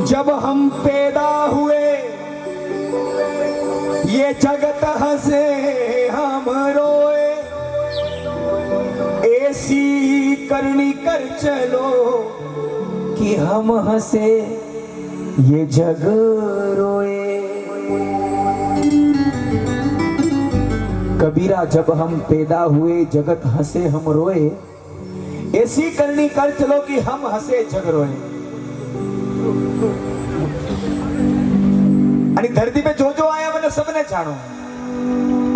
जब हम पैदा हुए ये जगत हंसे हम रोए, ऐसी करनी कर चलो कि हम हंसे ये जग रोए। कबीरा जब हम पैदा हुए जगत हंसे हम रोए, ऐसी करनी कर चलो कि हम हंसे जग रोए। અને ધરતી पे जो जो आया मैंने सबने जानो।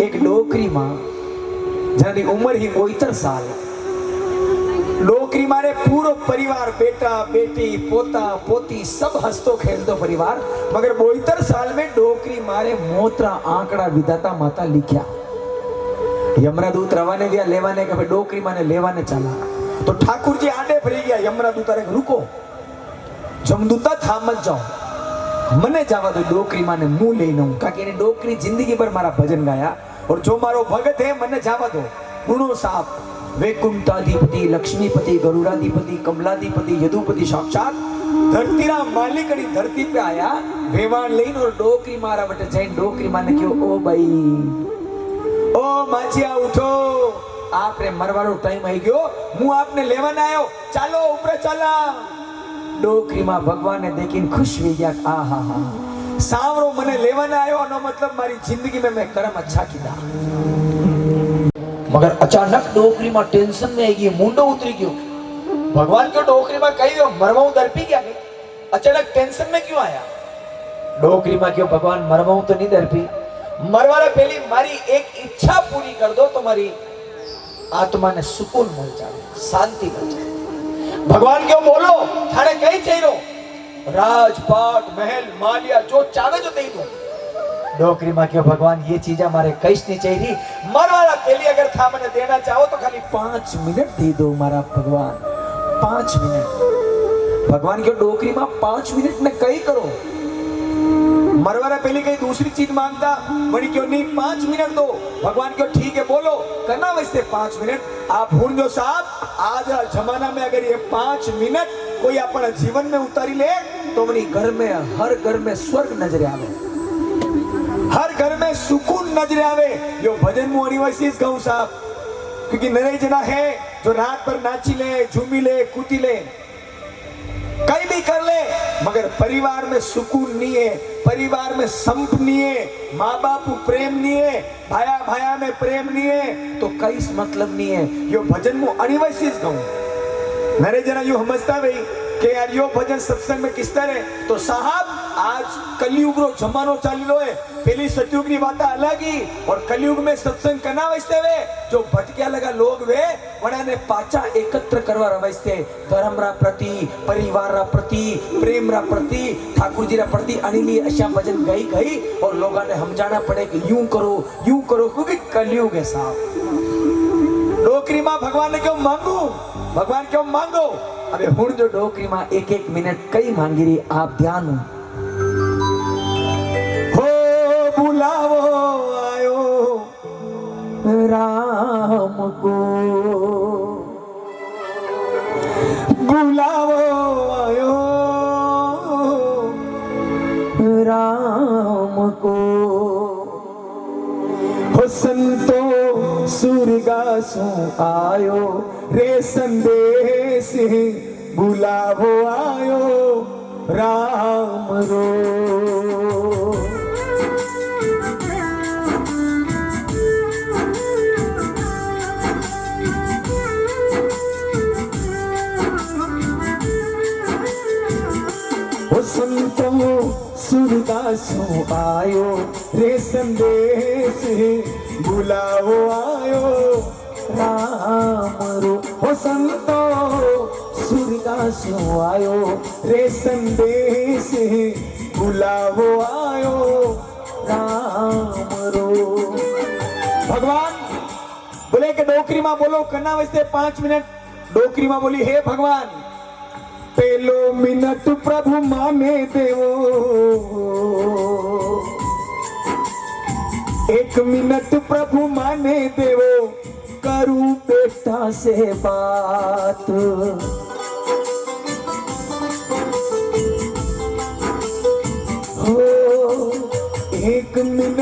एक डोकरी मां જેની ઉંમર ही 72 साल, डोकरी मारे पूरो परिवार बेटा बेटी पोता पोती सब हंसतो खेलतो परिवार, मगर 72 साल में डोकरी मारे मोतरा आंकड़ा विधाता माता लिख्या। यमरादूत रवाने गया लेवाने के डोकरी माने लेवाने चला तो ठाकुर जी आडे फरी गया। यमरादूत अरे रुको, जमदूता था मत जाओ, मने जावा दो, डोकरी माने मुंह ले नूं, काकी ने डोकरी जिंदगी भर मारा भजन गाया और जो मारो भगत है मने जावा दो। पूर्णो साप वैकुंठाधिपति लक्ष्मीपति गरुड़ाधिपति कमलाधिपति यदुपति साक्षात धरतीरा मालिक अड़ी धरती पे आया वेवान लेन और डोकरी मारा बटे जैन डोकरी माने क्यों ओ भाई ओ माचिया उठो, आपने मरवारो टाइम आई गयो, मुंह आपने लेवन आयो, चालो ऊपर चला। डोकरी मां भगवान ने देखीने खुश हो गया। आहा हा सावरो मने लेवन आयो नो मतलब मारी जिंदगी में मैं कर्म अच्छा कीधा। मगर अचानक डोकरी मां टेंशन में आई गई, मुंडो उतरी गयो। भगवान को डोकरी मां कही दो मरवाऊ दरपी गया, अचानक टेंशन में क्यों आया? डोकरी मां क्यों भगवान मरवाऊ तो नहीं दरपी, मरवाने पहली मारी एक इच्छा पूरी कर दो तो मारी आत्मा ने सुकून मिल जाए, शांति मिल जाए। भगवान क्यों बोलो थाने कहीं चाहिए राजपाट महल मालिया जो चाहे जो दे दो। डोकरी मां क्यों भगवान ये चीज हमारे कहीं नहीं चाहिए, मरवाना पहली अगर था मैंने देना चाहो तो खाली 5 मिनट दे दो मारा भगवान, 5 मिनट। भगवान क्यों डोकरी मां 5 मिनट में कहीं करो, मरवाना पहले कहीं दूसरी चीज मांगता, बड़ी क्यों नहीं 5 मिनट दो। भगवान क्यों ठीक है बोलो करना वैसे 5 मिनट। आप भूल दो साहब, आज जमाना में अगर ये 5 मिनट कोई अपना जीवन में उतारी ले तो अपनी घर में हर घर में स्वर्ग नजर आवे, हर घर में सुकून नजर आवे। यो भजन मुआनी वैसे गाँव साहब, क्योंकि नरे जना है जो रात पर नाची ले झूमी ले कूदी ले कहीं भी कर ले, मगर परिवार में सुकून नहीं है, परिवार में संप नहीं है, माँ बाप प्रेम नहीं है, भाया भाया में प्रेम नहीं है तो कई मतलब नहीं है। यो भजन मु अनिवार्य कहूं मेरे जना यू समझता भाई कि यार यो भजन सत्संग में किस तरह, तो साहब आज कलयुग रो जमानो चाली रो है, पहली सतयुग की बात अलग ही और कलयुग में सत्संग करना वैसे वे जो भटकिया लगा लोग वे वना ने पाचा एकत्र करवा रवैसे धर्म रा प्रति परिवार रा प्रति प्रेम रा प्रति ठाकुर जी रा प्रति अनिली अशा भजन गई गई और लोगों ने समझाना पड़े कि यूं करो क्योंकि कलयुग है साहब। डोकरी मां भगवान ने क्यों मांगू, भगवान क्यों मांगो। अबे हुण जो डोकरी मां 1-1 मिनट कई मांगी रही, आप ध्यान हो बुलावो आयो राम को, बुलावो आयो राम को, हो संतो सुरगासु आयो रे संदेश बुलावो आयो राम रो। संतो सुरदासो आयो रे संदेश बुलाओ आयो राम रो। हो संतो सुरदासो आयो रे संदेश बुलाओ आयो राम रो। भगवान बोले कि डोकरी मां बोलो करना वैसे 5 मिनट। डोकरी मां बोली हे भगवान पेलो मिनट प्रभु माने देवो, 1 मिनट प्रभु माने देवो, करूं बेटा से बात।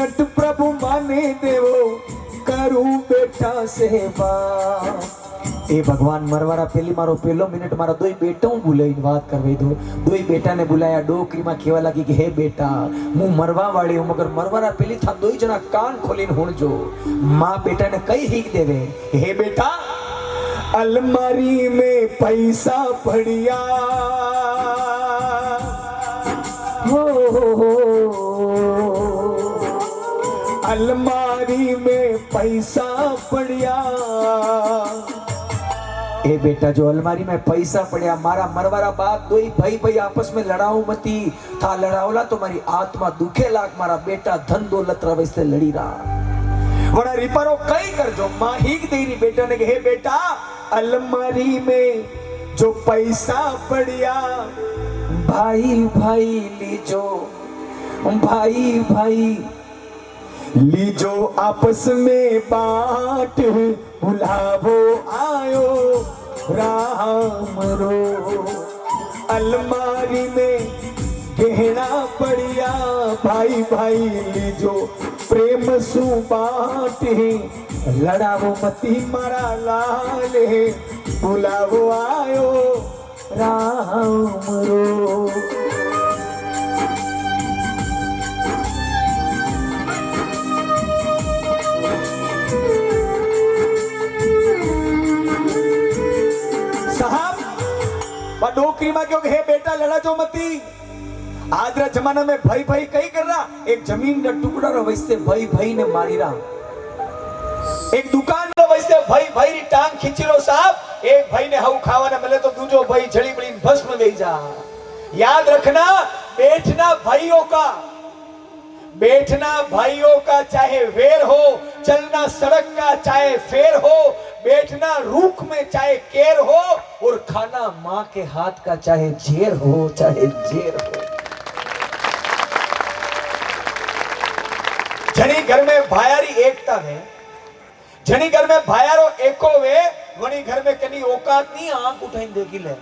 मिनट प्रभु माने देवो करू बेटा सेवा। ए भगवान मरवारा पहली मारो पहलो मिनट मारा दो बेटा बुलाई बात करवाई दो। दो बेटा ने बुलाया डोकरी में केवा लगी कि हे बेटा मु मरवा वाली हूं मगर मरवारा पहली था दो जना कान खोलीन हुण जो। मां बेटा ने कई हीक देवे हे बेटा अलमारी में पैसा पड़िया हो अलमारी में पैसा पड़िया। ए बेटा जो अलमारी में पैसा पड़िया मारा मरवारा बात दो भाई भाई आपस में लड़ाऊ मती था लड़ावला तो मारी आत्मा दुखे लाग मारा बेटा धन दौलत रवे से लड़ी रहा वड़ा रिपारो कई कर जो मां हीक देरी बेटा ने हे बेटा अलमारी में जो पैसा पड़िया भाई भाई लीजो भाई भाई लीजो आपस में बांट बुलावो आयो राम रो। अलमारी में गहना पड़िया भाई भाई लीजो प्रेम सु बांट लड़ावो मती मारा लाल बुलावो आयो राम रो। साहब डोकरी में क्यों हे बेटा लड़ा जो मती। आज रा जमाना में भाई भाई कई कर रहा एक जमीन का टुकड़ा रो वैसे भाई भाई ने मारी रहा एक दुकान रो वैसे भाई भाई री टांग खींची रो साहब। एक भाई ने हऊ खावा न मिले तो दूजो भाई जड़ी बड़ी भस्म दे जा। याद रखना बैठना भाइयों का चाहे वेर हो चलना सड़क का चाहे फेर हो बैठना रूख में चाहे केर हो और खाना माँ के हाथ का चाहे जेर हो चाहे जेर हो। जनी घर में भायारी एकता है जनी घर में भायारो एको वे वनी घर में कनी औकात नहीं आंख उठाई देखी ले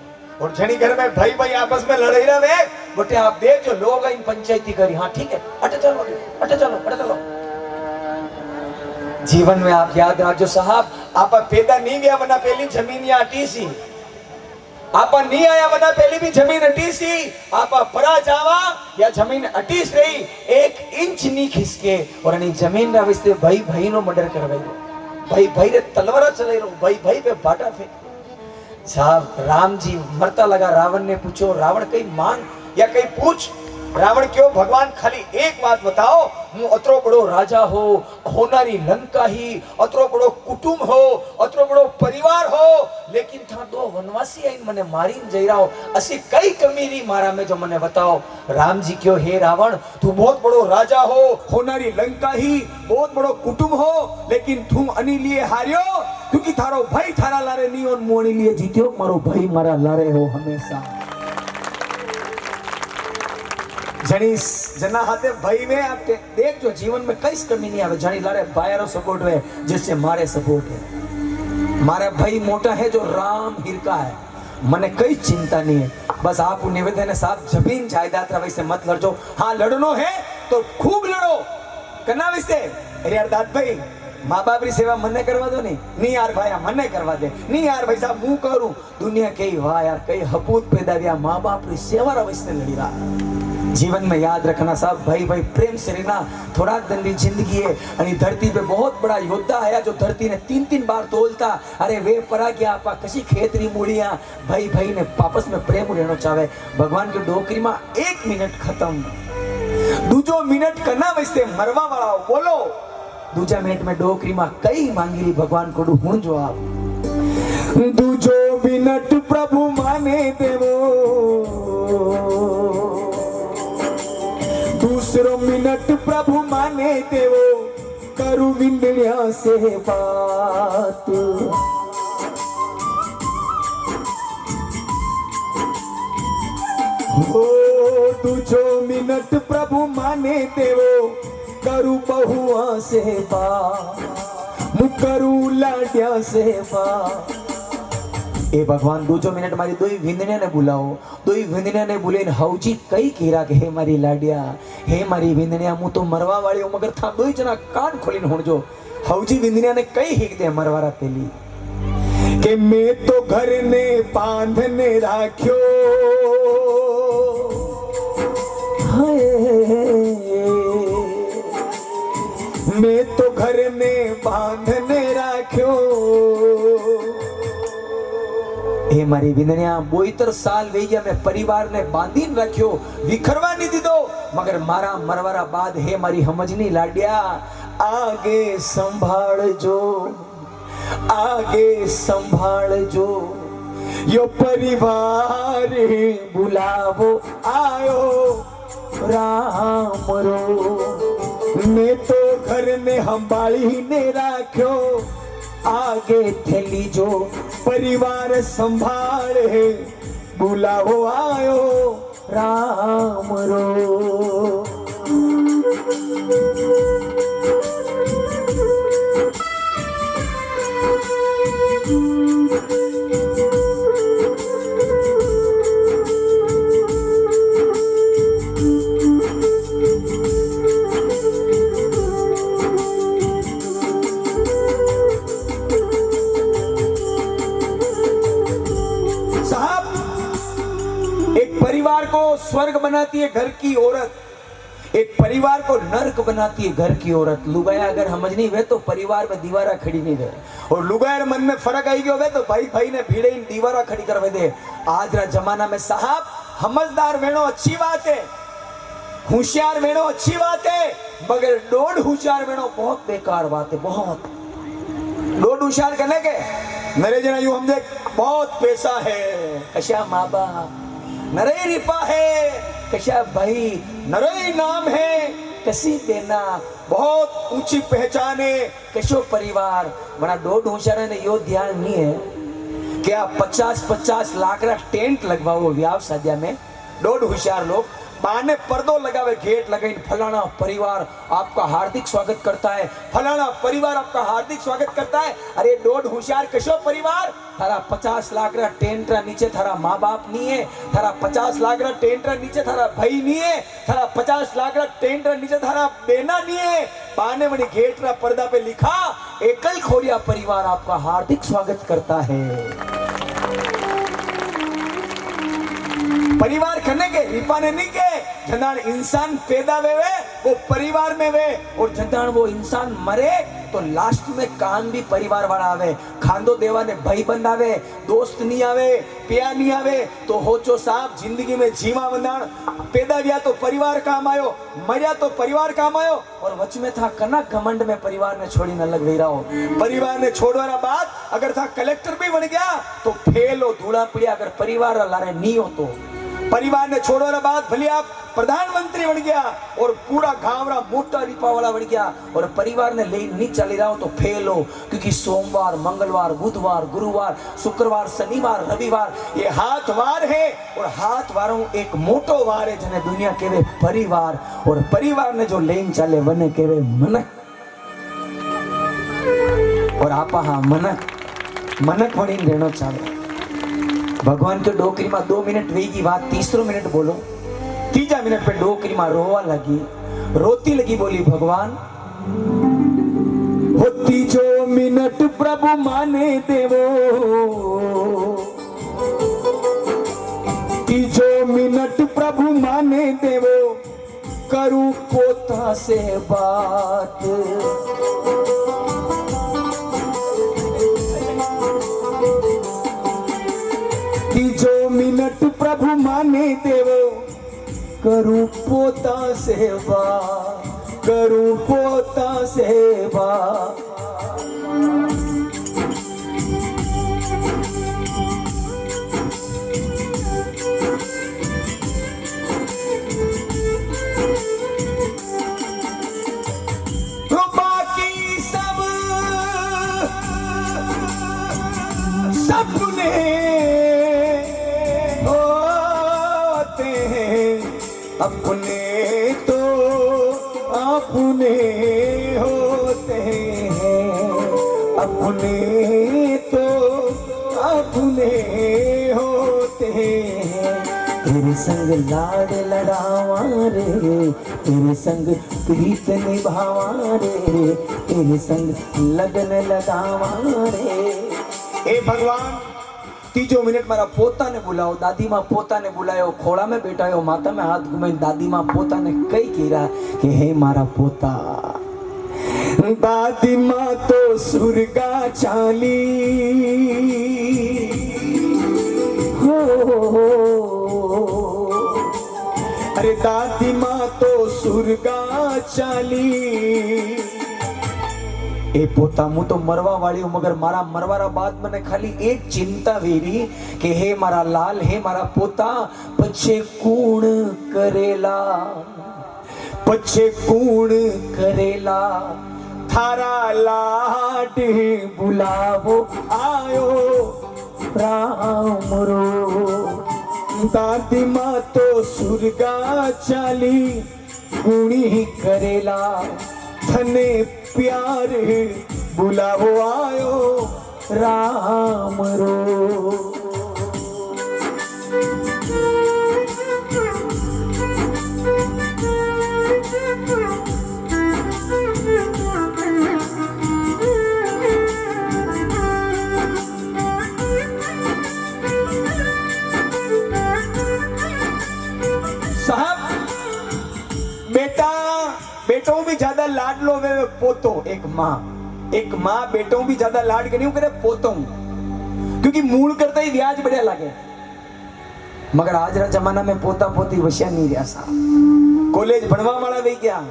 और जनी घर में भाई भाई आपस में लड़े रहे बटे आप देख जो लोग इन पंचायती करी हाँ ठीक है अटे चलो। जीवन में आप याद रखो साहब आप पैदा नहीं गया वरना पहली जमीन या अटी सी आप नहीं आया वरना पहली भी जमीन अटी सी आप परा जावा या जमीन अटीस रही 1 इंच नहीं खिसके और जमीन रा विस्ते भाई भाई नो मर्डर करवाई भाई भाई रे तलवार चलाई रो भाई भाई पे बाटा फेंक साहब। राम जी मरता लगा रावण ने पूछो रावण कई मांग या कई पूछ रावण क्यों भगवान खाली एक बात बताओ हूँ अतरो बड़ो राजा हो होनारी लंका ही अतरो बड़ो कुटुंब हो अतरो बड़ो परिवार हो लेकिन था 2 वनवासी आइन मने मारीन जई रहो असी कई कमी री मारा में जो मने बताओ। राम जी क्यों हे रावण तू बहुत बड़ो राजा हो होनारी लंका ही बहुत बड़ो कुटुंब हो लेकिन तू अनी लिए हारियो क्योंकि थारो भाई थारा लारे नहीं और मोनी लिए जीत्यो मारो भाई मारा लारे हो हमेशा। जना हाथे भाई में आपके देख जो जीवन में कई कमी नहीं आवे जनी लारे बायरो सपोर्ट है जिससे मारे सपोर्ट है। मारा भाई मोटा है जो राम हिरका है मने कई चिंता नहीं है बस आप निवेदन है साहब जमीन जायदाद रा वैसे मत लड़ो हाँ लड़नो है तो खूब लड़ो कना वैसे अरे यार दाद भाई माँ बाप री सेवा मन्ने करवा दो नहीं यार भाई मन्ने करवा दे नहीं यार भाई साहब मुंह करूं दुनिया कई वाह यार कई हपूत पैदा दिया माँ बाप री सेवा रा वैसे लड़ी रहा। जीवन में याद रखना साहब भाई भाई प्रेम से रहना थोड़ा दंडी जिंदगी है आणि धरती पे बहुत बड़ा योद्धा है जो धरती ने 3-3 बार तोलता अरे वे परा गया आपा कसी खेतरी मूड़िया भाई भाई ने आपस में प्रेम रहना चाहे भगवान की डोकरी में 1 मिनट खत्म दूजो मिनट करना वैसे मरवा वाला बोलो दूजा मिनट में डोकरी में कई मांगी रही भगवान को हूं जो आप दूजो मिनट प्रभु माने देवो दूसरो मिनट प्रभु माने देवो करू विंदड़िया से बात हो दूजो मिनट प्रभु माने देवो करू बहुआ से बात मु करू लाड्या से बात ए भगवान 2 मिनट मारी दोई विंदने ने बुलाओ। दोई विंदने ने बुलाईने हवजी कई कीरा के हे मारी लाडिया, हे मारी विंदनिया, मु तो मरवा वाली हूं, मगर था दोई जना कान खोलीने होणजो। हवजी विंदनिया ने कई हीक दे मरवारा पेली के मैं तो घर ने बांधने राख्यो, मैं तो घर ने बांधने राख्यो। हे मारी विंदनिया 72 साल वे गया, मैं परिवार ने बांधीन रख्यो, विखरवा नहीं दीदो, मगर मारा मरवारा बाद हे मारी समझनी लाडिया, आगे संभाल जो, आगे संभाल जो, यो परिवार बुलावो आयो राम रो। मैं तो घर ने संभाली ने राख्यो, आगे थैली जो परिवार संभाले, बुलावो आयो राम रो। परिवार को स्वर्ग बनाती है घर की औरत, एक परिवार को नरक बनाती है घर की औरत। लुगाया अगर समझ नहीं वे तो परिवार में दीवारा खड़ी नहीं रहे, और लुगायर मन में फर्क आई गयो वे तो भाई भाई ने भीड़े इन दीवारा खड़ी करवे दे। आज रा जमाना में साहब समझदार वेणो अच्छी बात है, होशियार वेणो अच्छी बात है, मगर डोड होशियार वेणो बहुत बेकार बात है। बहुत डोड होशियार करने के मेरे जना यू समझे बहुत पैसा है, कशा माँ बाप नरे रिपा है, कशा भाई नरे नाम है, कसी देना बहुत ऊंची पहचान है, कशो परिवार बड़ा डोड होशियार ने यो ध्यान नहीं है कि आप 50-50 लाख रा टेंट लगवाओ व्याव साध्या में। डोड होशियार लोग बाने पर्दो लगावे, गेट लगाई, फलाना परिवार आपका हार्दिक स्वागत करता है, फलाना परिवार आपका हार्दिक स्वागत करता है। अरे डोड होशियार कशो परिवार, थारा 50 लाख रा टेंट रा नीचे थारा माँ बाप नहीं है, थारा 50 लाख रा टेंट रा नीचे थारा भाई नहीं है, थारा 50 लाख रा टेंट रा नीचे थारा बेना नहीं है। बाने मनी गेट रा पर्दा पे लिखा एकल खोरिया परिवार आपका हार्दिक स्वागत करता है। परिवार करने के रिपाने नहीं के, जंदान इंसान पैदा वे वो परिवार में वे, और जंदान वो इंसान मरे तो लास्ट में कान भी परिवार वाला आवे। खांदो देवा ने भाई बंद आवे, दोस्त नहीं आवे, पिया नहीं आवे, तो होचो साहब जिंदगी में जीवा बंदान पैदा दिया तो परिवार काम आयो, मरिया तो परिवार काम आयो, और वच में था कना घमंड में परिवार ने छोड़ी न लग रहा हो। परिवार ने छोड़वाना बाद अगर था कलेक्टर भी बन गया तो फेल हो धूला पड़िया, अगर परिवार लारे नहीं हो तो। परिवार ने छोड़ने बाद भले आप प्रधानमंत्री बन गया और पूरा गांव रा मोटा रिपा वाला बन गया, और परिवार ने ले नहीं चल रहा हो तो फेल हो, क्योंकि सोमवार, मंगलवार, बुधवार, गुरुवार, शुक्रवार, शनिवार, रविवार ये हाथ वार है, और हाथ वारों एक मोटो वार है जिन्हें दुनिया केवे परिवार, और परिवार ने जो लेन चले वने केवे मनक, और आपा हाँ मनक मनक वणी रहना चाहे। भगवान के डोकरी में 2 मिनट वे की बात, तीसरो मिनट बोलो, 3 मिनट पे डोकरी में रोवा लगी, रोती लगी, बोली भगवान हो 3 मिनट प्रभु माने देवो, 3 मिनट प्रभु माने देवो, करूं पोता से बात, 3 मिनट प्रभु माने देवो, करूं पोता सेवा, करूं पोता सेवा। तो बाकी सब सपने अपने तो अपने होते हैं, अपने तो अपने संग लाड लड़ावा रे, तेरे संग प्रीत निभावा रे, तेरे संग लगन लगावा रे। ए भगवान, तीजो मिनट मारा पोता ने बुलाओ। दादी माँ पोता ने बुलायो, खोड़ा में बैठायो, माता में हाथ घुमाई दादी माँ पोता ने कई कीरा कि हे मारा पोता। दादी माँ तो सुरगा चाली हो, अरे दादी माँ तो सुरगा चाली। ए पोता मु तो मरवा वाली हूं, मगर मारा मरवारा बाद मैंने खाली एक चिंता वेरी कि हे मारा लाल, हे मारा पोता, पछे कूण करेला, पछे कूण करेला, थारा लाड बुलावो आयो राम रो। दादी माँ तो सुरगा चाली, गुणी करेला, थने प्यार बुलावो आयो राम रो। बेटों भी ज्यादा लाडलो वे पोतो। एक माँ बेटों भी ज्यादा लाड के नहीं करे पोतों, क्योंकि मूल करता ही ब्याज बढ़िया लगे। मगर आज रा जमाना में पोता पोती वशिया नहीं रहा सा। कॉलेज बनवा वाला भी गया,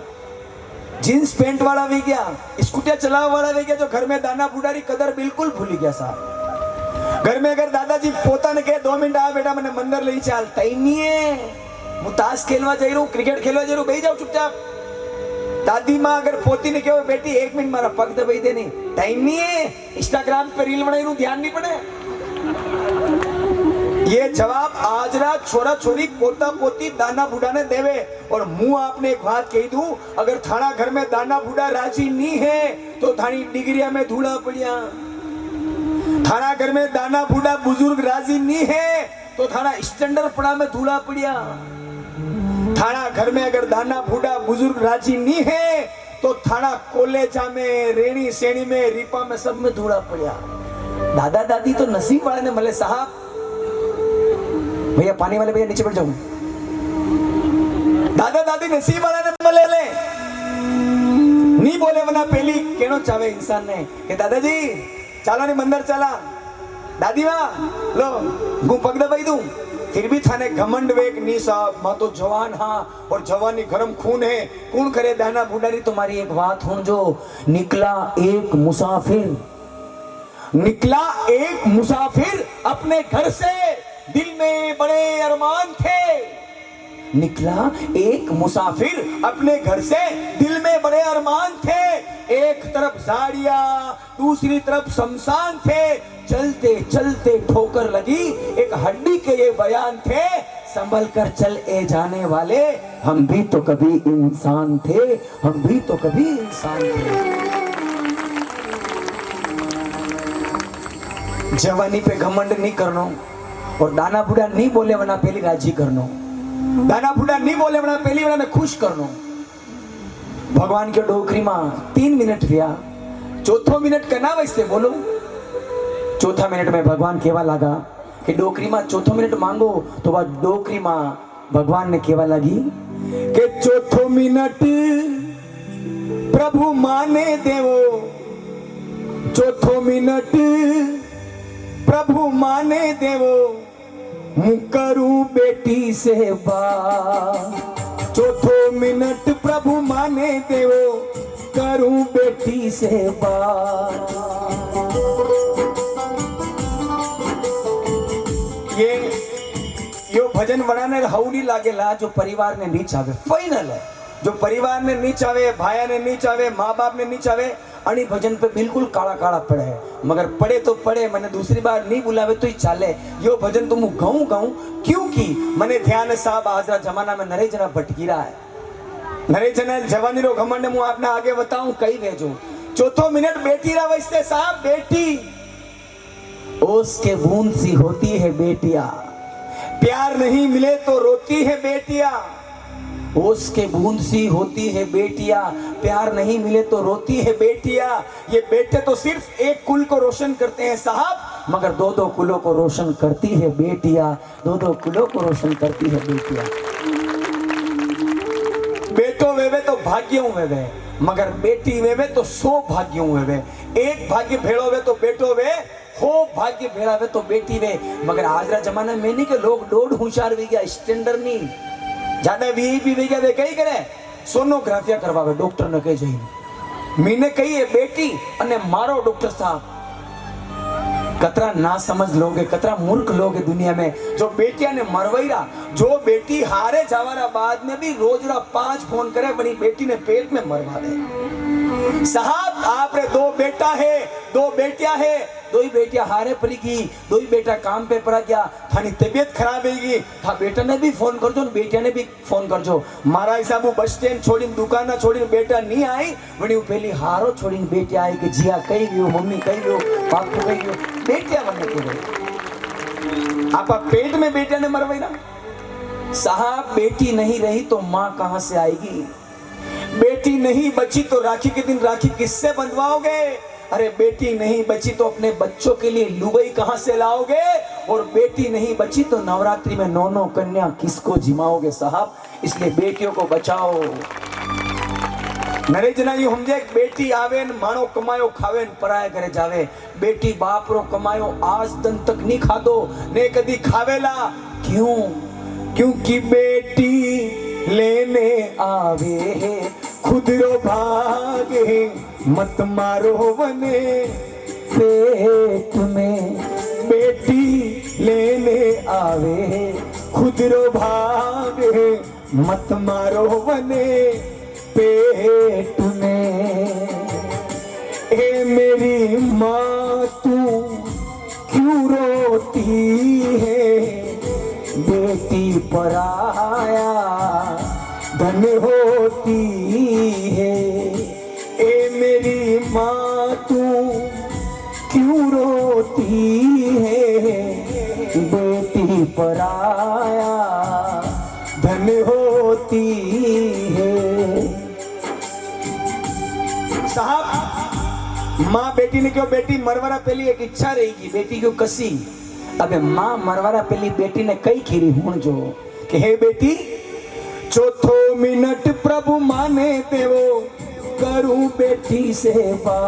जींस पेंट वाला भी गया, स्कूटिया चलावा वाला भी गया, जो घर में दाना बुढ़ारी कदर बिल्कुल भूल गया सा। घर में अगर दादाजी पोता ने कहे 2 मिनट आ बेटा मैंने मंदिर ले चल, टाइम नहीं है, मैं ताश खेलवा जा रहा हूँ, क्रिकेट खेलवा जा रहा हूँ, बैठ जाओ चुपचाप। दादी माँ अगर पोती ने कहो बेटी 1 मिनट मारा पग दबाई देने, टाइम नहीं है, इंस्टाग्राम पे रील बनाई, ध्यान नहीं पड़े। ये जवाब आज रात छोरा छोरी पोता पोती दाना बूढ़ा ने देवे। और मुंह आपने एक बात कही दूं, अगर थाना घर में दाना बूढ़ा राजी नहीं है तो थानी डिग्रिया में धूला पड़िया। थाना घर में दाना बूढ़ा बुजुर्ग राजी नहीं है तो थाना स्टैंडर्ड पड़ा में धूला पड़िया। थाना घर में अगर दाना बूढ़ा बुजुर्ग राजी नहीं है तो थाना कॉलेजा में, रेणी सेणी में, रीपा में, सब में धूला पड़िया। दादा दादी तो नसीब वाले ने मले साहब। भैया पानी वाले भैया नीचे बैठ जाओ। दादा दादी नसीब वाला ने मले ले नहीं बोले वना पहली केनो चावे इंसान ने कि दादाजी चाला नहीं मंदिर चला, दादी माँ लो गु पग दबाई दूं, फिर भी थाने घमंड वेक नी साहब। मां तो जवान हाँ और जवानी गरम खून है, कौन करे दाना बुढ़ारी। तुम्हारी एक बात हो, जो निकला एक मुसाफिर अपने घर से, दिल में बड़े अरमान थे। निकला एक मुसाफिर अपने घर से, दिल में बड़े अरमान थे। एक तरफ झाड़ियां दूसरी तरफ शमशान थे। चलते चलते ठोकर लगी, एक हड्डी के ये बयान थे। संभल कर चल ए जाने वाले, हम भी तो कभी इंसान थे, हम भी तो कभी इंसान थे। जवानी पे घमंड नहीं करनो और दाना बूढ़ा नहीं बोले वना पहली राजी करनो। दाना बूढ़ा नहीं बोले वना पहली वना में खुश करनो। भगवान के डोकरी मां 3 मिनट रिया, चौथो मिनट करना वैसे बोलो। चौथा मिनट में भगवान केवा लगा कि डोकरी मां चौथो मिनट मांगो, तो वह डोकरी मां भगवान ने केवा लगी कि चौथो मिनट प्रभु माने देवो, चौथो मिनट प्रभु माने देवो, मुकरू बेटी से बात। चौथो मिनट प्रभु माने देवो, करूं बेटी से बात। यो भजन बनाने हौली लागेला जो परिवार ने नहीं चाहे। फाइनल है, जो परिवार ने नहीं चाहे, भाया ने नहीं चाहे, माँ बाप ने नहीं चाहे, अणी भजन पे बिल्कुल काला काला पड़े है। मगर पड़े तो पड़े, मैंने दूसरी बार नहीं बुलावे तो ही चाले। यो भजन तो मु गाऊं क्योंकि मने ध्यान साहब आज जमाना में नरे जना भटकी रहा है। नरे जना जवानी रो घमंड मु आपने आगे बताऊं कई भेजो। चौथो मिनट बेटी रहा वैसे साहब, बेटी ओस के बूंद सी होती है बेटिया, प्यार नहीं मिले तो रोती है बेटियां, ओस के बूंद सी होती है बेटियां, प्यार नहीं मिले तो रोती है बेटियां। ये बेटे तो सिर्फ एक कुल को रोशन करते हैं साहब, मगर दो दो कुलों को रोशन करती है बेटियां, दो दो कुलों को रोशन करती है बेटियां। बेटो वेवे तो भाग्यों वेवे, मगर बेटी वेवे तो 100 भाग्यों वेवे। एक भाग्य भेड़ो वे तो बेटो वे, हो भाग्य भेड़ा वे तो बेटी वे। मगर आज रा जमाना में नहीं के लोग डोड होशियार वी गया, स्टैंडर्ड नहीं ज्यादा वीआईपी वे गया वे कई करे सोनोग्राफिया करवावे डॉक्टर ने कही जाइए। मीने कही है बेटी अने मारो डॉक्टर साहब, कतरा ना समझ लोगे, कतरा मूर्ख लोग है दुनिया में जो बेटिया ने मरवैरा, जो बेटी हारे जावाना बाद में भी रोज रा 5 फोन करे, बनी बेटी ने पेट में मरवा दे। साहब आपरे 2 बेटा है, 2 बेटियां है, 2 ही बेटियां हारे पड़ी की, 2 ही बेटा काम पे पड़ा गया, थानी तबीयत खराब होगी, था बेटा ने भी फोन कर जो, बेटिया ने भी फोन कर जो। मारा हिसाब बस स्टैंड छोड़ी दुकान छोड़ी बेटा नहीं आई, वही पहली हारो छोड़ी बेटी आई कि जिया कही गयो, मम्मी कही गयो, पापू कही गयो, बेटिया मन के गई। आप पेट में बेटिया ने मरवाई। साहब बेटी नहीं रही तो माँ कहां से आएगी? बेटी नहीं बची तो राखी के दिन राखी किससे बंधवाओगे? अरे बेटी नहीं बची तो अपने बच्चों के लिए लुगाई कहां से लाओगे? और बेटी नहीं बची तो नवरात्रि में 9 कन्या किसको जिमाओगे साहब? इसलिए बेटियों को बचाओ। नरे जना यू समझे बेटी आवे न मानो कमायो खावे न पराए घरे जावे। बेटी बाप रो कमायो आज दिन तक नहीं खादो ने कदी खावेला। क्यों? क्योंकि बेटी लेने आवे है खुद रो भागे, मत मारो वने पेट में। बेटी लेने आवे है खुद रो भागे, मत मारो वने पेट में। ए मेरी माँ तू क्यों रोती है? बेटी पराया धन होती है। ए मेरी माँ तू क्यों रोती है? बेटी पराया धन होती है। साहब माँ बेटी ने क्यों बेटी मरवारा पहली एक इच्छा रहेगी, बेटी क्यों कसी? अबे माँ मरवारा पहली बेटी ने कई खीरी हूं जो कि हे बेटी चौथो मिनट प्रभु माने देवो, करूं बेटी सेवा।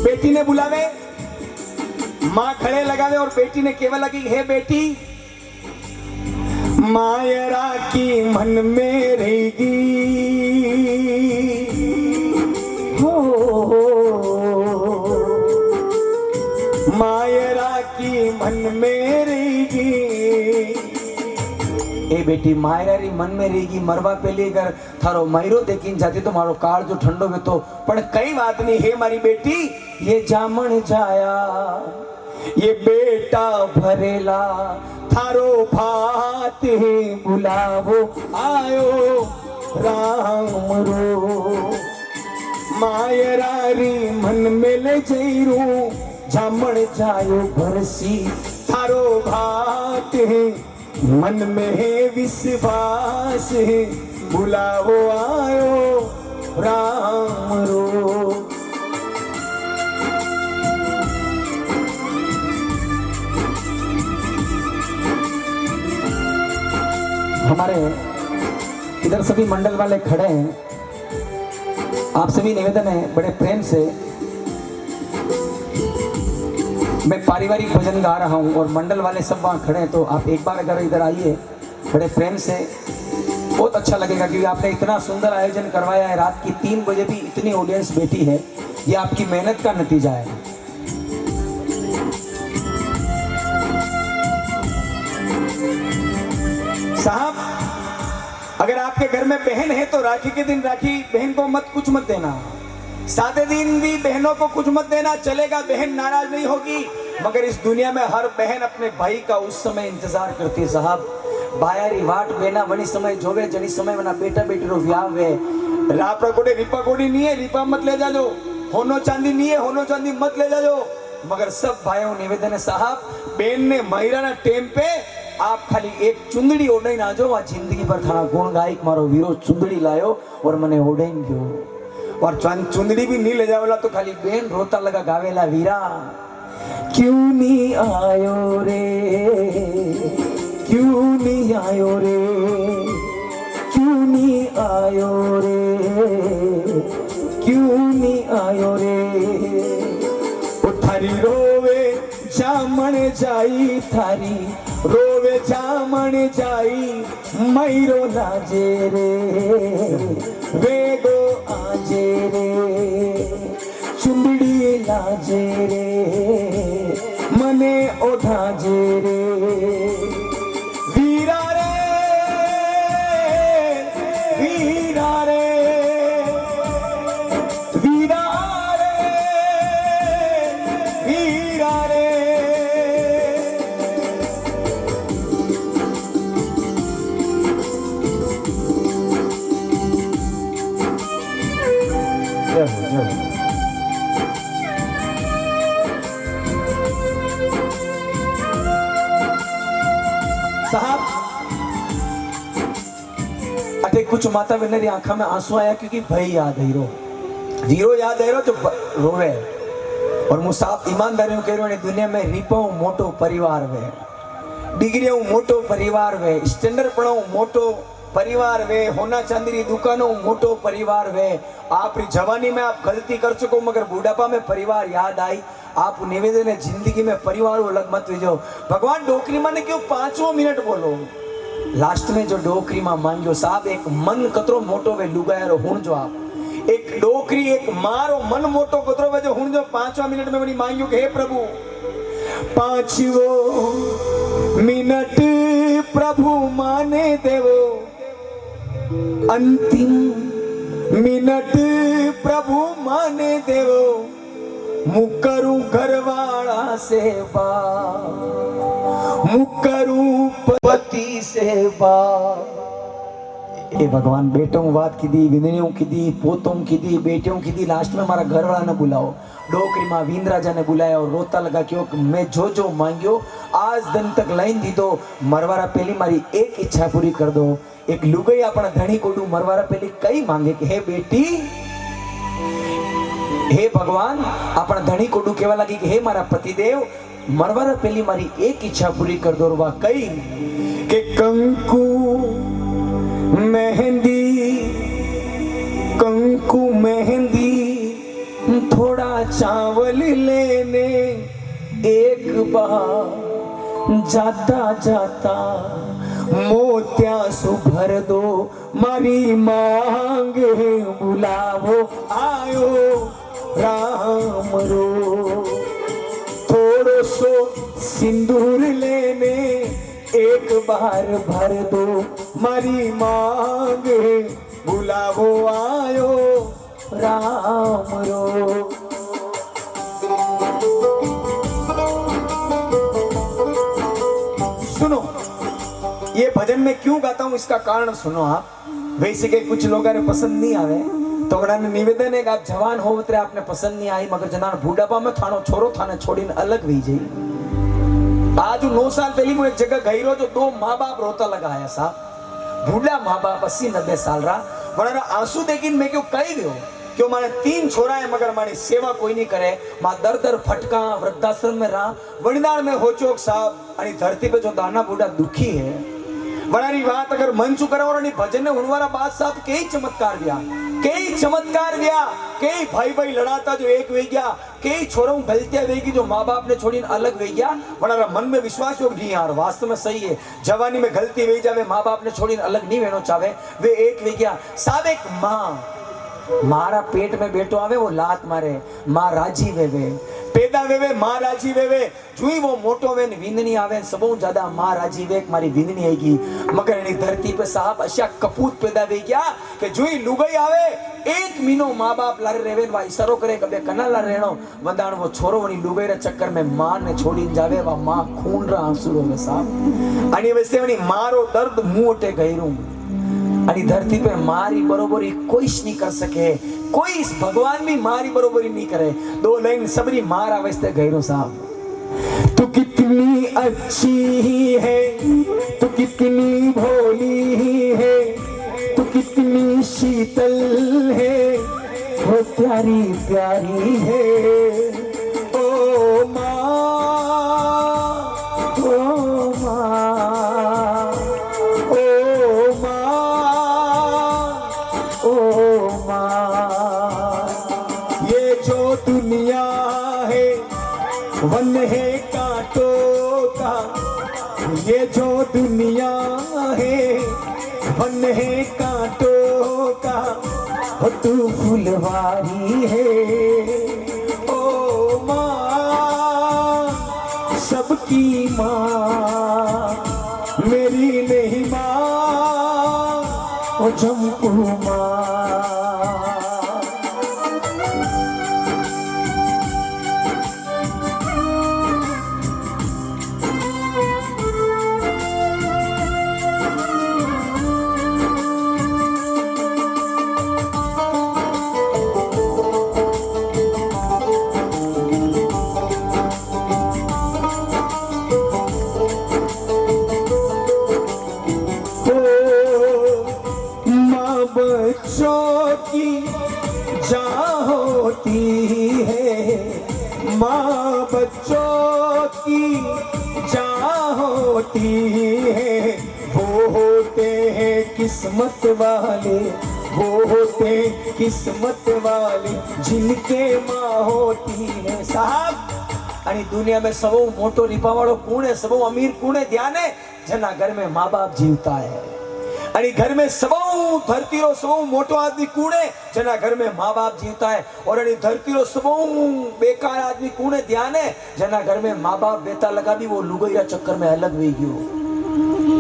बेटी ने बुलावे, माँ खड़े लगावे और बेटी ने केवल लगी हे बेटी मायरा की मन में रहेगी। मायरा की मन में रहेगी। ए बेटी मायरा मन में रहेगी। मरवा पहले अगर थारो मायरो देखीन जाती तो मारो काल जो ठंडो में तो पण कई बात नहीं है मारी बेटी। ये जामन जाया ये बेटा भरेला थारो भात ही बुलावो आयो राम रो। मायरारी मन में ले जईरू जामन जायो भरसी थारो भात है मन में है विश्वास है बुलावो आयो राम रो। हमारे इधर सभी मंडल वाले खड़े हैं, आप सभी निवेदन है बड़े प्रेम से मैं पारिवारिक भजन गा रहा हूँ और मंडल वाले सब वहाँ खड़े हैं, तो आप एक बार अगर इधर आइए बड़े प्रेम से, बहुत अच्छा लगेगा क्योंकि आपने इतना सुंदर आयोजन करवाया है। रात की 3 बजे भी इतनी ऑडियंस बैठी है, ये आपकी मेहनत का नतीजा है। साहब अगर आपके घर में बहन है तो राखी के दिन राखी बहन को कुछ मत देना। सादे दिन भी बहनों को कुछ मत देना, चलेगा, बहन नाराज नहीं होगी। मगर इस दुनिया में हर बहन अपने भाई का उस समय इंतजार करती है साहब। बायारी वाट बेना वनी समय जोवे जनी समय वना बेटा बेटी रो व्याह वे। रापड़ा कोडे रिपा कोडी नहीं है, रिपा मत ले जाजो। होनो चांदी नहीं है, होनो चांदी मत ले जाजो। मगर सब भाइयों निवेदन है साहब, बेन ने महिरा ना टेम पे आप खाली एक चुंदड़ी ओढ़ाई ना जो, जिंदगी पर थाना गुण गायक मारो वीरो चुंदड़ी लायो और मने ओढ़ाई गयो। और चुंदड़ी भी नहीं ले जावेला तो खाली बेन रोता लगा गावेला, वीरा क्यों नहीं आयो रे, क्यों नहीं आयो रे, क्यों नहीं आयो रे, क्यों नहीं आयो रे। ओ थारी रोवे जामण जाई, थारी रोवे जामण जाई, मैरो लाजे रे, वेगो आजे रे, चुंदड़ी लाजे रे, मने ओढ़ाजे रे। वीरा रे, वीरा रे, वीरा रे, वीरा रे। साहब अटे कुछ माता बहन की आंखों में आंसू आया क्योंकि भाई याद है रो, वीरो याद है रो जो रोवे। और मु साहब ईमानदारी कह रहा दुनिया में रीपो मोटो परिवार वे, डिग्री मोटो परिवार वे, स्टैंडर्ड पढ़ो मोटो परिवार वे, होना चांदी की दुकानों मोटो परिवार वे। आप जवानी में आप गलती कर चुको मगर बुढ़ापा में परिवार याद आई। आप निवेदन है जिंदगी में परिवार अलग मत विजो। भगवान डोकरी माने क्यों 5 मिनट बोलो, लास्ट में जो डोकरी मां मांगो साहब एक मन कतरो मोटो वे लुगायरो हुण जो आप एक डोकरी एक मारो मन मोटो कतरो वे जो हुण जो 5 मिनट में बनी मांगो कि हे प्रभु 5 मिनट प्रभु माने देवो, अंतिम मिनट प्रभु माने देवो, मुकरू घरवाला सेवा, मुकरू पति सेवा। ए भगवान बेटों बात की दी, विंदनियों की दी, पोतों की दी, बेटियों की दी, लास्ट में हमारा घर वाला ने बुलाओ। डोकरी माँ वींद्राजा ने बुलाया और रोता लगा क्यों मैं जो जो मांगियो आज दिन तक लाइन दी दो, मरवारा पहली मारी एक इच्छा पूरी कर दो। एक लुगाई अपना धनी कोडू मरवारा पहली कई मांगे कि हे बेटी, हे भगवान अपना धनी कोडू केवा लगी कि हे मारा पतिदेव मरवारा पहली मारी एक इच्छा पूरी कर दो। वह कई के कंकु मेहंदी, कंकु मेहंदी थोड़ा चावल लेने एक बार जाता जाता मोतिया सुभर दो, मारी मांग बुलावो आयो राम रो। थोड़ो सो सिंदूर लेने एक बार भर दो, मारी मांग बुलावो आयो राम रो। सुनो ये भजन में क्यों गाता हूं इसका कारण सुनो आप। वैसे के कुछ लोगों ने पसंद नहीं आवे तो गणाने निवेदन है कि आप जवान हो तो आपने पसंद नहीं आई, मगर जना बूढ़ापा में थानो छोरो थाने छोड़ीने अलग हुई जाई। आज 9 साल पहले मैं एक जगह गई रो जो 2 माँ बाप रोता लगाया साहब, बूढ़ा माँ बाप 80-90 साल रहा, वरना आंसू देखी मैं क्यों कही गयो क्यों माने 3 छोरा है मगर मारी सेवा कोई नहीं करे। मां दर दर फटका वृद्धाश्रम में रहा, वणिनार में हो चोक साहब आणि धरती पे जो दाना बूढ़ा दुखी है वणारी बात अगर मंचू करावरानी भजन ने हुनवारा बात साहब कई चमत्कार दिया, कई चमत्कार दिया, कई भाई भाई लड़ाता जो एक वे गया, कई छोरों गलतियां वेगी जो माँ बाप ने छोड़ी अलग वे गया। वणारा मन में विश्वास योग नहीं यार वास्तव में सही है, जवानी में गलती वे जावे माँ बाप ने छोड़ी अलग नहीं वेनो चाहे वे एक वे गया साहब। एक माँ मारा पेट में बेटो आवे वो लात मारे, माँ राजी वेवे पैदा वेवे, माँ राजी वेवे, जुई वो मोटो वे विंदनी आवे सबों ज्यादा माँ राजी वे मारी विंदनी आएगी। मगर इनी धरती पे साहब अशा कपूत पैदा वे गया कि जुई लुगाई आवे 1 महीनो माँ बाप लारे रेवे वा इशारो करे कबे कना ला रहणो वंदाण वो छोरो वनी लुगाई रे चक्कर में माँ ने छोड़ी जावे वा माँ खून रा आंसू रोवे साहब। आणि वैसे वनी मारो दर्द मुंह ओटे गईरू અને ધરતી पे મારી બરોબરી કોઈ જ નહીં કરી શકે, કોઈ ભગવાન भी મારી બરોબરી नहीं करे। दो लाइन सबरी मार आवेस्ते गैरो साहब। तू कितनी अच्छी है, तू कितनी भोली है, तू कितनी शीतल है, वो प्यारी प्यारी है। ओ माँ, ओ माँ, ओ माँ, ओ माँ, ये जो दुनिया है वन है कांटों का, ये जो दुनिया है वन है कांटों का, हो तू फुलवारी है। ओ माँ, सबकी माँ, मेरी नहीं माँ, ओ झमकू माँ। बच्चों की जान होती है, माँ बच्चों की जान होती है। वो होते हैं किस्मत वाले, वो होते किस्मत वाले जिनके माँ होती है। साहब आणि दुनिया में सबो मोटो रिपावाड़ो कौन है, सबो अमीर कौन है? ध्यान है जना घर में माँ बाप जीवता है। आणि घर में सबो धरती रो सबो मोटो आदमी कौन है? जना घर में माँ बाप जीवता है। और अड़ी धरती रो सबो बेकार आदमी कौन है? ध्यान है जना घर में माँ बाप बेटा लगा भी वो लुगैया चक्कर में अलग हुई गयो।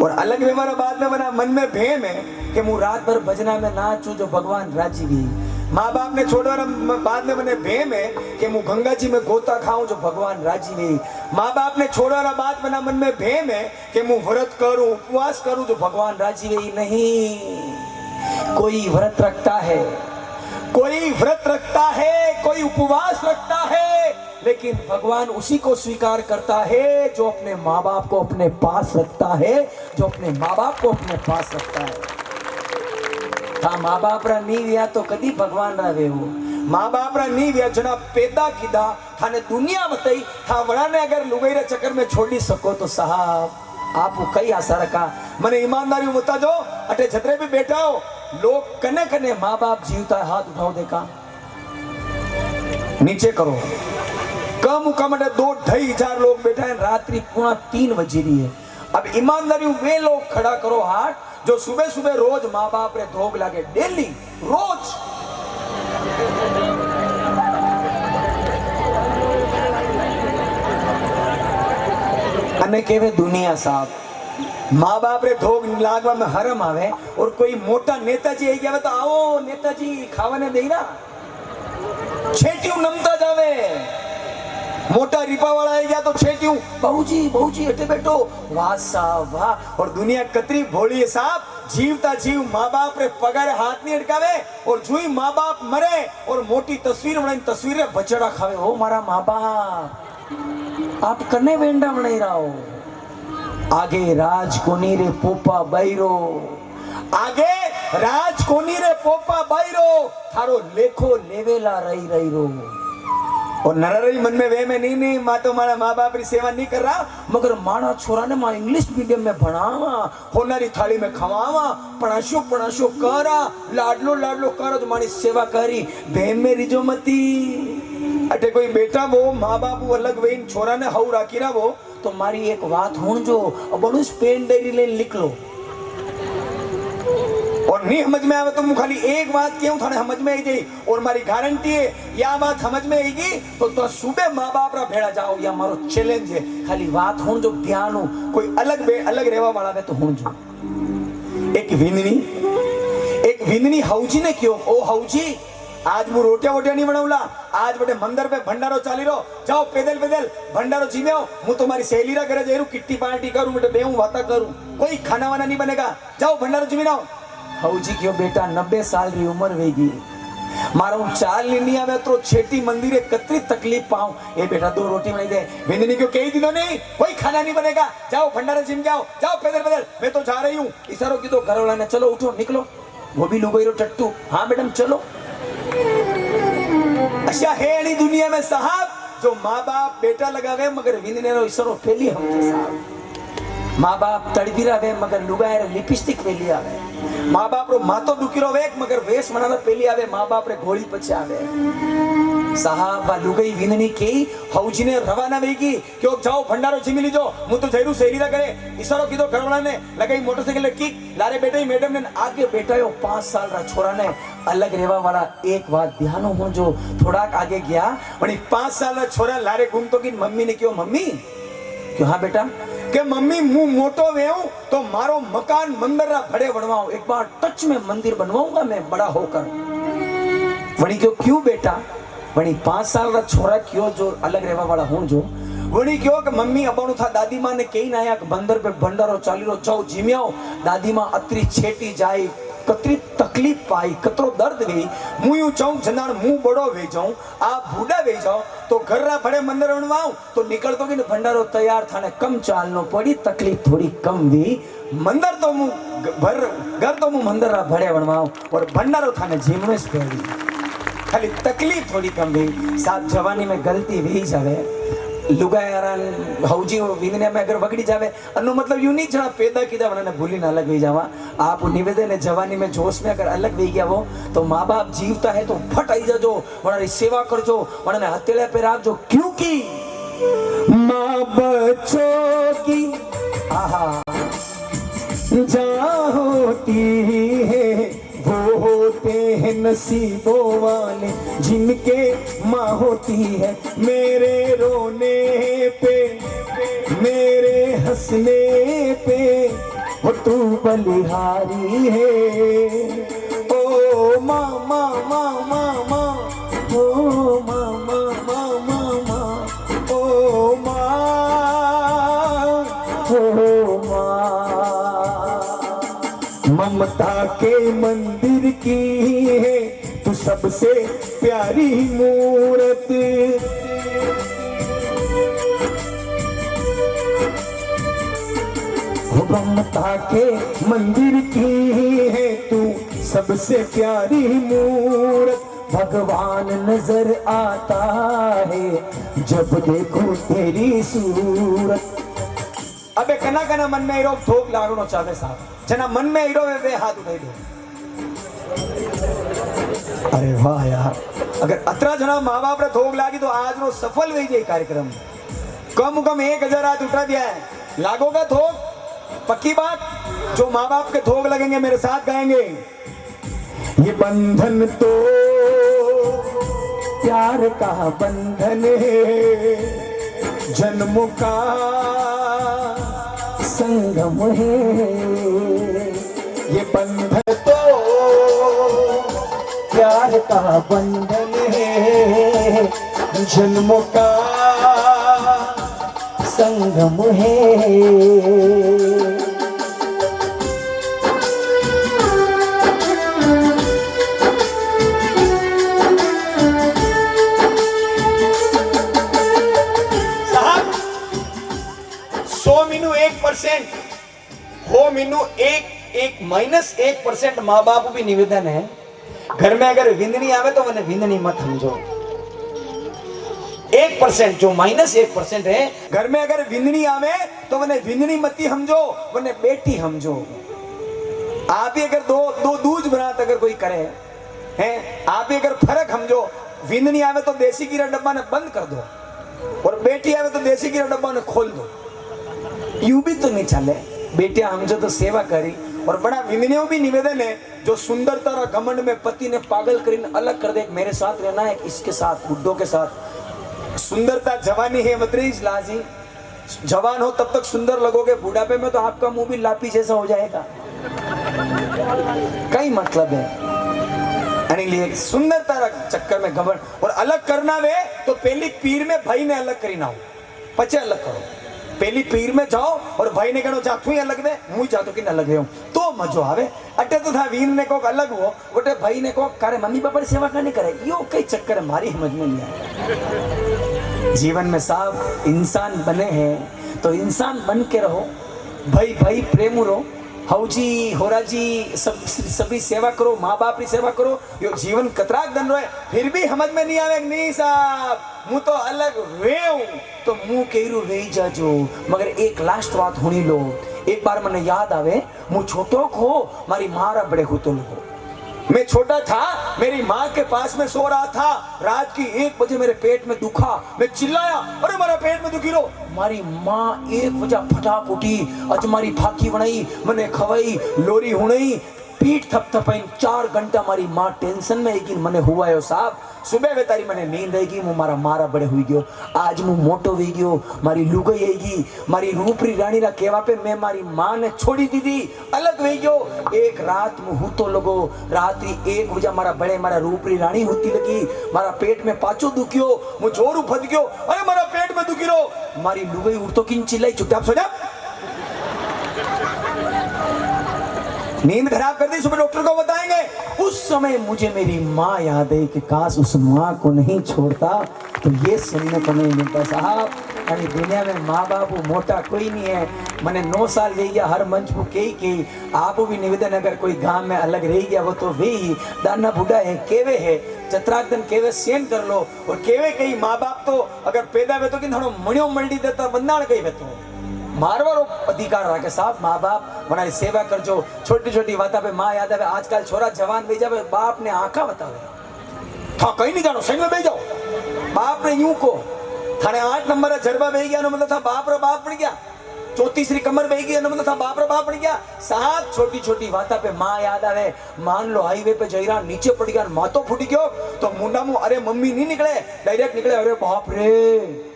और अलग में हमारा बाद में बना मन में भेम है कि मैं रात भर भजना में नाचूं जो भगवान राजी गई। माँ बाप ने छोड़वा बाद में मैंने भेम है कि मैं गंगा जी में गोता खाऊं जो भगवान राजी नहीं। माँ बाप ने छोड़वा बाद में मन में भेम है कि मैं व्रत करूं, उपवास करूं जो भगवान राजी नहीं। नहीं, कोई व्रत रखता है, कोई व्रत रखता है, कोई उपवास रखता है, लेकिन भगवान उसी को स्वीकार करता है जो अपने माँ बाप को अपने पास रखता है, जो अपने माँ बाप को अपने पास रखता है। था माँ बाप रा नहीं व्या तो कदी भगवान रा वेहो। माँ बाप रा नहीं व्या जना पैदा कीधा थाने दुनिया बताई था वड़ा ने अगर लुगाई चक्कर में छोड़ी सको तो साहब आप कई आशा रखा। मने ईमानदारी बता दो, अटे छतरे भी बैठा हो लोग कने कने माँ बाप जीवता है, हाथ उठाओ देखा, नीचे करो। कम कम अटे 2-2.5 लोग बैठा है, रात्रि 2:45 बजी रही है। अब ईमानदारी वे लोग खड़ा करो हाथ जो सुबह सुबह रोज माँ बाप रे धोग लागे, डेली रोज। अने केवे दुनिया साहब माँ बाप रे धोग लागवा में हरम आवे और कोई मोटा नेताजी आई गया तो आओ नेताजी खावाने दे ना, छेटियों नमता जावे। मोटा रिपा वाला आई गया तो छेटियों बहुजी बहुजी हटे बैठो, वाह साहब वाह। और दुनिया कतरी भोली है साहब, जीवता जीव माँ बाप रे पगारे हाथ नहीं अटकावे और जुई माँ बाप मरे और मोटी तस्वीर बनाई तस्वीर रे बचड़ा खावे। हो मारा माँ बाप आप कने वेंडा बनाई रहा हो। आगे राज कोनी रे पोपा बैरो, आगे राज कोनी रे पोपा बैरो, थारो लेखो लेवेला रही रही रो। और नररी मन में वे में नहीं माँ तो मारा माँ बाप की सेवा नहीं कर रहा, मगर माना छोरा ने माँ इंग्लिश मीडियम में भणावा, होनारी थाली में खवावा, पढ़ाशो पढ़ाशो करा, लाडलो लाडलो करा तो मारी सेवा करी। बहन में रिजो मती अटे कोई बेटा वो माँ बाप वो अलग वेन छोरा ने हाउ राखी ना वो तो मारी एक बात होन जो बड़ू पेन डायरी ले लिख लो। और नहीं समझ में आवे तो मैं खाली एक बात क्यों थाने समझ में आई जाई और मारी गारंटी है या बात समझ में आएगी तो सुबह माँ बाप रा भेड़ा जाओ, या मारो चैलेंज है। खाली बात होन जो ध्यान हो कोई अलग रेवा वाला है तो होन जो। एक विंदनी हाउजी ने क्यों, ओ हाउजी आज मु रोटिया वोटिया नहीं बनाऊला, आज बड़े मंदिर पे भंडारो चाली रो, जाओ पैदल पैदल भंडारो जीव्यो, मु तुम्हारी सहेली रा घरे जेरू किट्टी पार्टी करूं, बेटे बेहूं वाता करूं, कोई खाना वाना नहीं बनेगा, जाओ भंडारो जीवी आओ। हौजी क्यों बेटा 90 साल री उम्र वेगी मारो चाल नहीं आवे तो छेटी मंदिरे कतरी तकलीफ पाऊं ए बेटा 2 रोटी बनाई दे बिंदनी क्यों कही दिनों नहीं कोई खाना नहीं बनेगा जाओ भंडारा जिम जाओ जाओ पैदल पैदल मैं तो जा रही हूँ इशारों की तो घर वाला ने चलो उठो निकलो वो भी लुगाई रो टट्टू हाँ मैडम चलो अच्छा है नहीं दुनिया में साहब जो माँ बाप बेटा लगावे मगर विंदने रो इशारो फैली हम साहब माँ बाप तड़पी रहे मगर लुगाए लिपस्टिक पेली आवे माँ बाप रो मातो दुखी रो वेक मगर वेश मनाना पेली आवे माँ बाप रे घोड़ी पछे आवे साहब आ लुगाई विंदनी के हौजी ने रवाना वेगी क्यों जाओ भंडारो जिमी लीजो मु तो जयरू शहरी दा करे इशारो कीधो घरवाला ने लगाई मोटरसाइकिल किक लारे बेटा मैडम ने आगे बैठायो 5 साल रा छोरा ने अलग रेवा वाला एक बात ध्यान हो जो थोड़ा आगे गया वनी 5 साल रा छोरा लारे घूमतो की मम्मी ने क्यों मम्मी क्यों हाँ बेटा के मम्मी मुंह मोटो वेऊ तो मारो मकान मंदिर रा भड़े बनवाऊं एक बार टच में मंदिर बनवाऊंगा मैं बड़ा होकर वणी क्यों बेटा वणी 5 साल रा छोरा क्यों जो अलग रहवा वाला हूं जो वणी क्यों कि मम्मी अबाणु था दादी मां ने कही ना आया बंदर पे भंडारो चाली रो जाओ जिम्याओ दादी मां अतरी छेटी जाई कतरी तकलीफ पाई कतरो दर्द वे मुंह यूं चाऊं जनार मुंह बड़ो वे जाऊं आप बूढ़ा वे जाओ तो घर रा भड़े मंदिर बनवाऊं तो निकलतो कि भंडारो तैयार थाने कम चालनो पड़ी तकलीफ थोड़ी कम वी मंदिर तो मु घर तो मु मंदिर रा भड़े बनवाऊं और भंडारो थाने जीवने से पड़ी खाली तकलीफ थोड़ी कम वी साथ जवानी में गलती वी जावे लुगायारान हौजी विंदने में अगर वगड़ी जावे अनु मतलब यूं नहीं जणा पैदा कीधा वने भूली ना अलग वी जावा आप निवेदन है जवानी में जोश में अगर अलग वी गया वो तो माँ बाप जीवता है तो फट आई जाजो वनारी सेवा करजो वनाने हथेले पे राखजो क्योंकि माँ बच्चों की आहा जहाँ होती है वो होते हैं नसीबों वाले जिनके माँ होती है मेरे रोने पे मेरे हंसने पे वो तू बलिहारी है ओ माँ माँ माँ माँ माँ ओ माँ माँ माँ माँ माँ ओ माँ ओ माँ ममता के मंदिर की है तू सबसे प्यारी मूरत ममता के मंदिर की है तू सबसे प्यारी मूरत भगवान नजर आता है जब देखो तेरी सूरत अबे कना कना मन में हीरो थोक लागनो चाहे साहब जना मन में हीरो वे हाथ उठाई दो अरे वाह यार अगर अतरा जना माँ बाप रे थोक लागी तो आज नो सफल हुई जाए कार्यक्रम कम 1000 हाथ उठा दिया है लागोगा थोक पक्की बात जो माँ बाप के थोक लगेंगे मेरे साथ गाएंगे ये बंधन तो प्यार का बंधन है जन्मों का संगम है ये बंधन तो प्यार का बंधन है जन्मों का संगम है हो मीनू एक -1% माँ बाप भी निवेदन है घर में अगर विंदनी आवे तो वने विंदनी मत समझो 1% जो -1% है घर में अगर विंदनी आवे तो वने विंदनी मती समझो वने बेटी समझो आप भी अगर दो दूज बरात अगर कोई करे है आप भी अगर फर्क समझो विंदनी आवे तो देसी कीड़ा डब्बा ने बंद कर दो और बेटी आवे तो देसी कीड़ा डब्बा ने खोल दो यूं भी तो नहीं चले बेटिया हम जो तो सेवा करी और बड़ा विनम्र भी निवेदन है जो सुंदरता और घमंड में पति ने पागल कर अलग कर दे मेरे साथ रहना है इसके साथ बुड्ढों के साथ सुंदरता जवानी है मतरीज लाजी जवान हो तब तक सुंदर लगोगे बुढ़ापे में तो आपका मुंह भी लापी जैसा हो जाएगा कई मतलब है लिए सुंदरता चक्कर में घमंड और अलग करना वे तो पहली पीर में भाई ने अलग करी ना हो पचे अलग करो पहली पीर में जाओ और भाई ने कहना जा तू ही अलग दे मुझे जा तो कि अलग दे तो मजो आवे। अटे तो था वीर ने को अलग हो, गोटे भाई ने को करे मम्मी पापा की सेवा करने करे, यो कई चक्कर है मारी समझ में नहीं आया। जीवन में साहब इंसान बने हैं तो इंसान बन के रहो, भाई भाई प्रेम रहो, हौजी होराजी सब सभी सेवा करो, माँ बाप की सेवा करो, यो जीवन कतराक दन रहे। फिर भी समझ में नहीं आवे नहीं साहब मु तो अलग वेऊ तो मुंह केरू वेई जाजो। मगर एक लास्ट बात होनी लो, एक बार मैंने याद आवे मु छोटो को मारी मारा बड़े होतो लोगो। मैं छोटा था, मेरी माँ के पास में सो रहा था, रात की 1 बजे मेरे पेट में दुखा, मैं चिल्लाया अरे मेरा पेट में दुखी रो। मारी माँ 1 बजे फटाक उठी, अज मारी फाकी बनाई, मैंने खवाई, लोरी हुई, पीठ थपथपाई। 4 घंटा मारी माँ टेंशन में है मने हुआ है साहब। सुबह वे तारी मने नींद आएगी, मु मारा मारा बड़े हुई गयो, आज मु मोटो हुई गयो, मारी लुगाई आएगी, मारी रूपरी रानी रा केवा पे मैं मारी माँ ने छोड़ी दीदी, अलग हुई गयो। एक रात मु हूतो लगो, रात्रि 1 बजे मारा बड़े मारा रूपरी रानी होती लगी, मारा पेट में पाचो दुखियो, मु जोरू फद गयो, अरे मारा पेट में दुखी रो। मारी लुगाई उठतो किन चिल्लाई चुपचाप सो जा। नींद खराब कर दी, सुबह डॉक्टर को बताएंगे। उस समय मुझे मेरी माँ याद है कि काश उस माँ को नहीं छोड़ता तो ये सुनने को नहीं मिलता साहब। यानी दुनिया में माँ बाप मोटा कोई नहीं है। मैंने 9 साल रह गया हर मंच को के आप भी निवेदन अगर कोई गांव में अलग रह गया वो तो वे ही दाना बुढ़ा है केवे है चतराक दिन केवे सेन कर लो। और केवे कई माँ बाप तो अगर पैदा वे तो कि थोड़ा मणियों मल्टी देता बंदाण कई वे तो मारवारो अधिकार रखे साहब। माँ बाप बनाई सेवा कर जो, छोटी छोटी बातों पे माँ याद आवे। आजकल छोरा जवान भेजा बाप ने आंखा बतावे, था कहीं नहीं जानो सही में बह जाओ। बाप ने यूं को थाने 8 नंबर जरबा बह गया मतलब था बाप रो बाप पड़ गया, 34री कमर बह गई मतलब था बाप रो बाप पड़ गया साहब। छोटी छोटी बातों पे माँ याद आवे। मान लो हाईवे पे जईरा नीचे पड़ गया, मातो फूट गयो तो मुंडा मुंह अरे मम्मी नहीं निकले, डायरेक्ट निकले अरे बाप रे।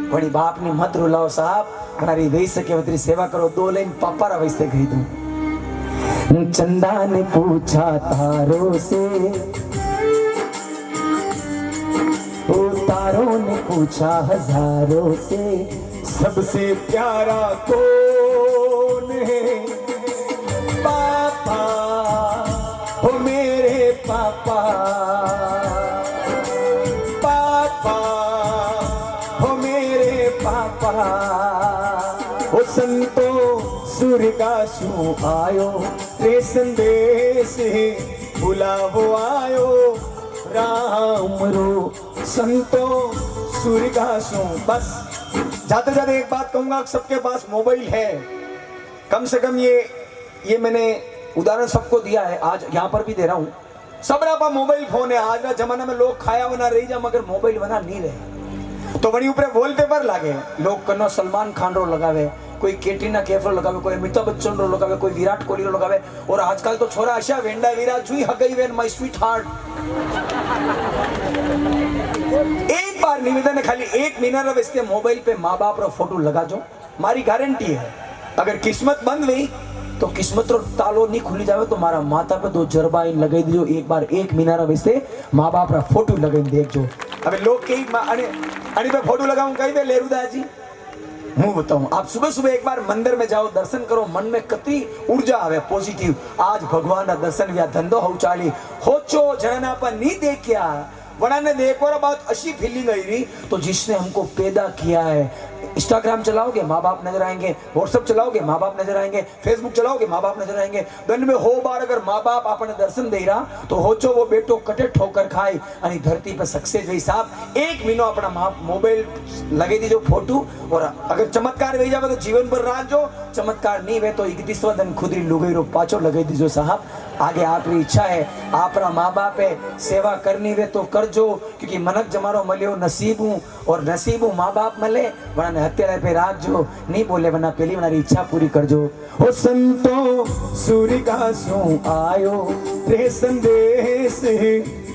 बड़ी बाप ने मत रुलाओ साहब, हमारी वही सके वतरी सेवा करो। 2 लाइन पापा रा वैसे कही दूं। चंदा ने पूछा तारों से, ओ तारों ने पूछा हजारों से, सबसे प्यारा कौन है? पापा हो मेरे पापा, पापा हो मेरे पापा। ओ संतो सूर्य का शू आयो, रे संदेश बुलावो आयो राम रो। संतो सूर्य का शू। बस जाते जाते एक बात कहूंगा, सबके पास मोबाइल है, कम से कम ये मैंने उदाहरण सबको दिया है, आज यहाँ पर भी दे रहा हूँ। सब पास मोबाइल फोन है। आज ना जमाना में लोग खाया वना रही जा मगर मोबाइल वना नहीं रहे तो वही ऊपर वॉलपेपर लागे। लोग कनो सलमान खान रो लगावे, कोई कैटरीना कैफ रो लगावे, कोई अमिताभ बच्चन रो लगावे, कोई विराट कोहली रो लगावे। और आजकल तो छोरा आशा Wanda Virat Jui हगई when my sweet heart. एक बार निवेदन है खाली 1 महीना वास्ते मोबाइल पे माँ बाप रो फोटो लगा जो, मारी गारंटी है अगर किस्मत बंद हुई तो किस्मत रो तालो नहीं खुली जावे तो मारा माथा पे 2 जरबा इन लगाई दीजो। एक बार 1 महीना वास्ते माँ बाप रा फोटो लगाई देख जो। अबे लोग कई अने पे फोटो लगाऊं कहीं पे लेरुदा जी मुंह बताऊं। आप सुबह सुबह एक बार मंदिर में जाओ, दर्शन करो, मन में कितनी ऊर्जा आवे पॉजिटिव। आज भगवान का दर्शन या धंधो हो चाली होचो जनना पर नहीं देखिया वना ने देखो रा बात अशी फीलिंग आई रही। तो जिसने हमको पैदा किया है, इंस्टाग्राम चलाओगे माँ बाप नजर आएंगे, व्हाट्सएप चलाओगे माँ बाप नजर आएंगे, फेसबुक चलाओगे माँ बाप नजर आएंगे। दिन में हो बार अगर माँ बाप आपने दर्शन दे रहा तो होचो वो बेटो कटे ठोकर खाए आणि धरती पर सक्सेस वही साहब। 1 महीनो अपना मोबाइल लगे दीजो फोटो। और अगर चमत्कार वही जावे तो जीवन पर राज जो, चमत्कार नहीं वे तो 31वां दिन खुद ही लुगाई रो पाचो लगे दीजो साहब। आगे आपकी इच्छा है, आपरा माँ बाप है, सेवा करनी वे तो कर जो, क्योंकि मनक जमारो मलियो नसीबू और नसीबू माँ बाप मले वरना हत्या पे राख जो नहीं बोले वरना पहली वनारी इच्छा पूरी कर जो। ओ संतो सूर्य का सो आयो, रे संदेश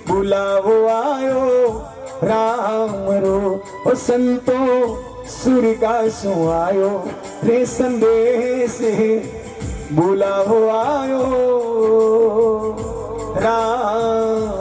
बुलावो आयो राम रो। ओ संतो सूर्य का सो आयो, रे संदेश बुलावो आयो राम